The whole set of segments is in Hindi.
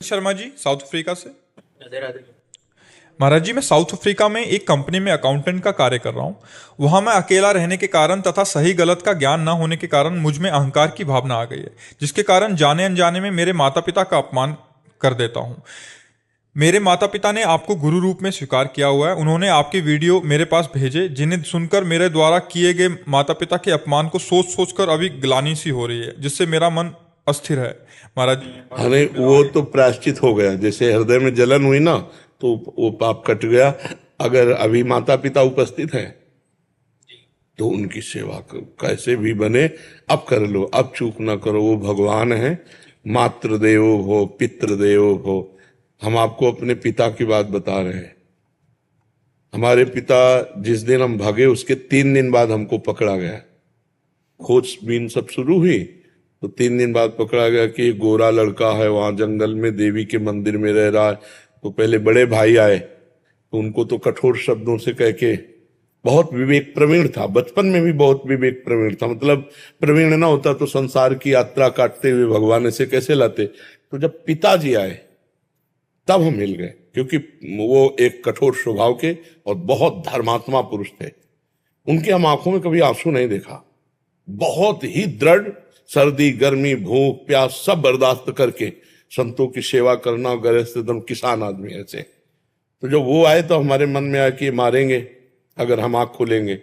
शर्मा जी साउथ अफ्रीका से। राधे राधे। महाराज जी, मैं साउथ अफ्रीका में एक कंपनी में अकाउंटेंट का कार्य कर रहा हूँ। वहाँ मैं अकेला रहने के कारण तथा सही गलत का ज्ञान न होने के कारण मुझ में अहंकार की भावना आ गई है, जिसके कारण जाने अनजाने में मेरे माता पिता का अपमान कर देता हूँ। मेरे माता पिता ने आपको गुरु रूप में स्वीकार किया हुआ है। उन्होंने आपके वीडियो मेरे पास भेजे, जिन्हें सुनकर मेरे द्वारा किए गए माता पिता के अपमान को सोच सोचकर अभी ग्लानि सी हो रही है, जिससे मेरा मन अस्थिर है। महाराज जी, अरे वो तो प्रायश्चित हो गया, जैसे हृदय में जलन हुई ना तो वो पाप कट गया। अगर अभी माता पिता उपस्थित हैं तो उनकी सेवा कैसे भी बने अब कर लो, अब चूक ना करो। वो भगवान है। मातृदेवो भव पितृदेवो भव। हम आपको अपने पिता की बात बता रहे हैं। हमारे पिता जिस दिन हम भागे उसके 3 दिन बाद हमको पकड़ा गया। खोजबीन सब शुरू हुई तो 3 दिन बाद पकड़ा गया कि एक गोरा लड़का है वहां जंगल में देवी के मंदिर में रह रहा है। तो पहले बड़े भाई आए तो उनको तो कठोर शब्दों से कह के, बहुत विवेक प्रवीण था, बचपन में भी बहुत विवेक प्रवीण था। मतलब प्रवीण ना होता तो संसार की यात्रा काटते हुए भगवान ऐसे कैसे लाते। तो जब पिताजी आए तब हम मिल गए, क्योंकि वो एक कठोर स्वभाव के और बहुत धर्मात्मा पुरुष थे। उनकी हम आंखों में कभी आंसू नहीं देखा। बहुत ही दृढ़, सर्दी गर्मी भूख प्यास सब बर्दाश्त करके संतों की सेवा करना, गृहस्थ एकदम किसान आदमी ऐसे। तो जब वो आए तो हमारे मन में आया कि मारेंगे अगर हम आंख खोलेंगे,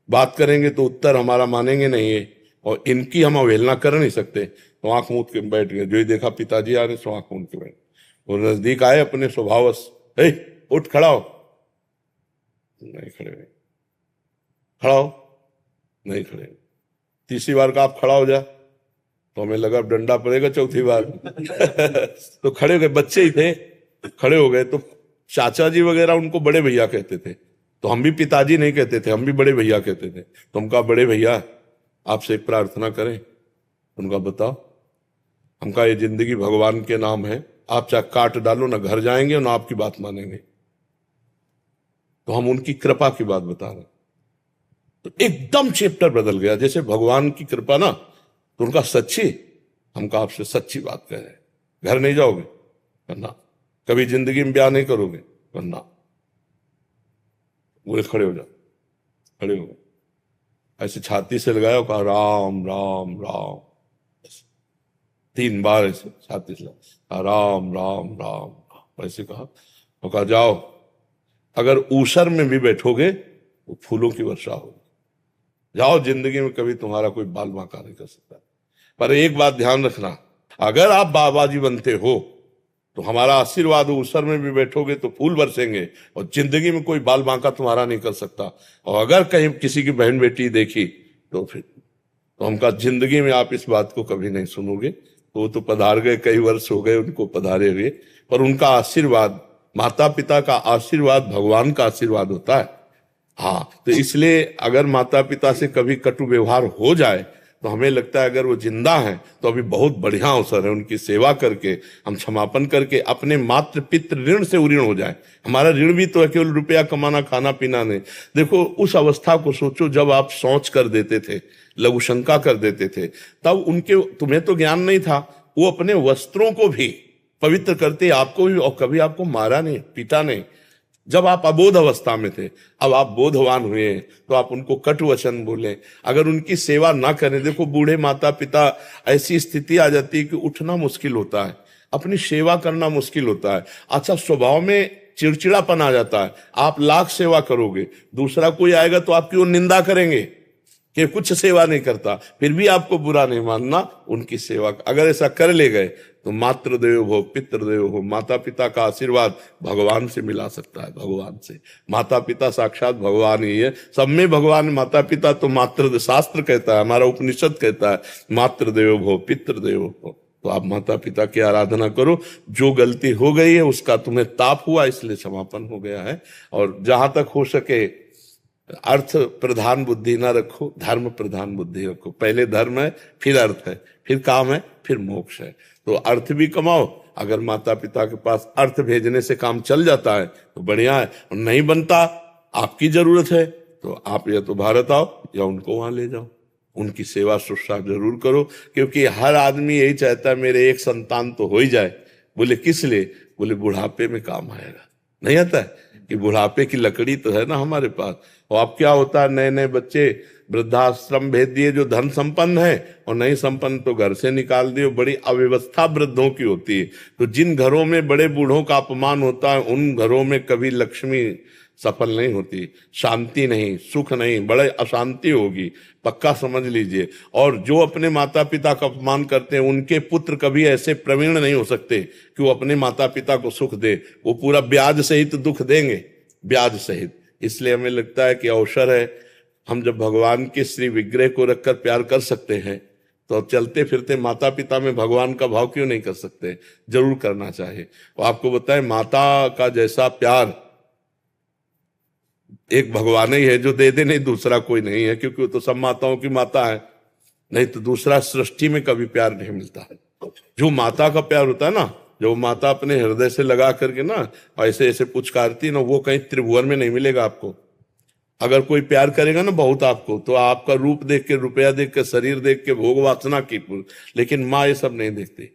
बात करेंगे तो उत्तर हमारा मानेंगे नहीं है, और इनकी हम अवहेलना कर नहीं सकते। तो आंख मूंद के बैठ गए। जो ही देखा पिताजी आ रहे सो आंख मूंद के बैठ। वो नजदीक आए अपने स्वभावश, उठ खड़ा हो, नहीं खड़े हुए। खड़ा हो, नहीं खड़े। तीसरी बार का आप खड़ा हो जा तो हमें लगा डंडा पड़ेगा चौथी बार। तो खड़े हो गए, बच्चे ही थे, खड़े हो गए। तो चाचा जी वगैरह उनको बड़े भैया कहते थे, तो हम भी पिताजी नहीं कहते थे, हम भी बड़े भैया कहते थे। तो हम कहा बड़े भैया आपसे एक प्रार्थना करें। उनका बताओ। हम कहा ये जिंदगी भगवान के नाम है, आप चाहे काट डालो, ना घर जाएंगे ना आपकी बात मानेंगे। तो हम उनकी कृपा की बात बता रहे। तो एकदम चैप्टर बदल गया, जैसे भगवान की कृपा ना। तो उनका सच्ची, हमका आपसे सच्ची बात कह रहे, घर नहीं जाओगे करना, कभी जिंदगी में ब्याह नहीं करोगे करना। बोले खड़े हो जाओ। खड़े हो गए, ऐसे छाती से लगाया और कहा राम राम राम। 3 बार ऐसे छाती से कहा राम राम राम राम, ऐसे कहा और कहा जाओ, अगर ऊसर में भी बैठोगे तो फूलों की वर्षा होगी। जाओ, जिंदगी में कभी तुम्हारा कोई बाल बांका नहीं कर सकता। पर एक बात ध्यान रखना, अगर आप बाबाजी बनते हो तो हमारा आशीर्वाद हो, ऊसर में भी बैठोगे तो फूल बरसेंगे, और जिंदगी में कोई बाल बांका तुम्हारा नहीं कर सकता। और अगर कहीं किसी की बहन बेटी देखी तो फिर तो हम कहा जिंदगी में आप इस बात को कभी नहीं सुनोगे। तो वो तो पधार गए, कई वर्ष हो गए उनको पधारे हुए, पर उनका आशीर्वाद, माता पिता का आशीर्वाद भगवान का आशीर्वाद होता है। हाँ, तो इसलिए अगर माता पिता से कभी कटु व्यवहार हो जाए तो हमें लगता है अगर वो जिंदा हैं तो अभी बहुत बढ़िया अवसर है उनकी सेवा करके, हम क्षमापन करके अपने मातृ पितृ ऋण से उऋण हो जाए। हमारा ऋण भी तो है, केवल रुपया कमाना खाना पीना नहीं। देखो उस अवस्था को सोचो जब आप सोच कर देते थे, लघु शंका कर देते थे, तब उनके, तुम्हें तो ज्ञान नहीं था, वो अपने वस्त्रों को भी पवित्र करते, आपको भी, और कभी आपको मारा नहीं पीटा नहीं जब आप अबोध अवस्था में थे। अब आप बोधवान हुए तो आप उनको कट वचन बोले, अगर उनकी सेवा ना करें। देखो बूढ़े माता पिता, ऐसी स्थिति आ जाती है कि उठना मुश्किल होता है, अपनी सेवा करना मुश्किल होता है। अच्छा, स्वभाव में चिड़चिड़ापन आ जाता है। आप लाख सेवा करोगे, दूसरा कोई आएगा तो आपकी वो निंदा करेंगे कि कुछ सेवा नहीं करता, फिर भी आपको बुरा नहीं मानना उनकी सेवा। अगर ऐसा कर ले गए तो मातृदेव हो पितृदेव हो, माता पिता का आशीर्वाद भगवान से मिला सकता है। भगवान से, माता पिता साक्षात भगवान ही है, सब में भगवान। माता पिता तो मातृ, शास्त्र कहता है, हमारा उपनिषद कहता है मातृदेव हो पितृदेव हो। तो आप माता पिता की आराधना करो। जो गलती हो गई है उसका तुम्हें ताप हुआ, इसलिए समापन हो गया है। और जहां तक हो सके अर्थ प्रधान बुद्धि ना रखो, धर्म प्रधान बुद्धि रखो। पहले धर्म है, फिर अर्थ है, फिर काम है, फिर मोक्ष है। तो अर्थ भी कमाओ। अगर माता पिता के पास अर्थ भेजने से काम चल जाता है तो बढ़िया है, और नहीं बनता, आपकी जरूरत है तो आप या तो भारत आओ या उनको वहां ले जाओ, उनकी सेवा शुश्रूषा जरूर करो। क्योंकि हर आदमी यही चाहता है मेरे एक संतान तो हो ही जाए, बोले किस लिए? बोले बुढ़ापे में काम आएगा। नहीं आता है कि बुढ़ापे की लकड़ी तो है ना हमारे पास। और अब क्या होता है, नए नए बच्चे वृद्धाश्रम भेज दिए जो धन संपन्न है, और नहीं संपन्न तो घर से निकाल दिए। बड़ी अव्यवस्था वृद्धों की होती है। तो जिन घरों में बड़े बूढ़ों का अपमान होता है उन घरों में कभी लक्ष्मी सफल नहीं होती, शांति नहीं, सुख नहीं, बड़े अशांति होगी, पक्का समझ लीजिए। और जो अपने माता पिता का अपमान करते हैं उनके पुत्र कभी ऐसे प्रवीण नहीं हो सकते कि वो अपने माता पिता को सुख दे। वो पूरा ब्याज सहित दुख देंगे, ब्याज सहित। इसलिए हमें लगता है कि अवसर है, हम जब भगवान के श्री विग्रह को रखकर प्यार कर सकते हैं तो अब चलते फिरते माता पिता में भगवान का भाव क्यों नहीं कर सकते? जरूर करना चाहिए। और आपको बताएं, माता का जैसा प्यार एक भगवान ही है जो दे दे, नहीं दूसरा कोई नहीं है, क्योंकि वो तो सब माताओं की माता है। नहीं तो दूसरा सृष्टि में कभी प्यार नहीं मिलता है। जो माता का प्यार होता है ना, जो माता अपने हृदय से लगा करके ना ऐसे ऐसे पुचकारती ना, वो कहीं त्रिभुवन में नहीं मिलेगा आपको। अगर कोई प्यार करेगा ना बहुत आपको, तो आपका रूप देख के, रुपया देख के, शरीर देख के, भोग वासना की, लेकिन माँ ये सब नहीं देखती।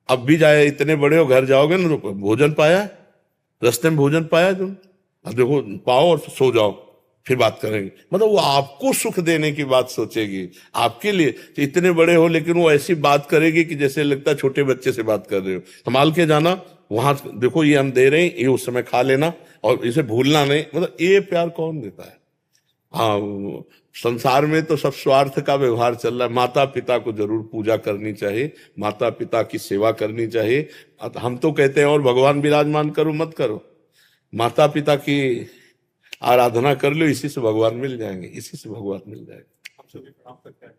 अब भी जाए, इतने बड़े हो घर जाओगे ना तो भोजन पाया, रास्ते में भोजन पाया तुम, अब देखो पाओ और सो जाओ, फिर बात करेंगे। मतलब वो आपको सुख देने की बात सोचेगी आपके लिए। इतने बड़े हो लेकिन वो ऐसी बात करेगी कि जैसे लगता है छोटे बच्चे से बात कर रहे हो। संभाल के जाना, वहां देखो ये हम दे रहे हैं, ये उस समय खा लेना और इसे भूलना नहीं। मतलब ये प्यार कौन देता है? हाँ, संसार में तो सब स्वार्थ का व्यवहार चल रहा है। माता पिता को जरूर पूजा करनी चाहिए, माता पिता की सेवा करनी चाहिए। हम तो कहते हैं और भगवान विराजमान करो मत करो, माता पिता की आराधना कर लो, इसी से भगवान मिल जाएंगे, इसी से भगवान मिल जाएंगे।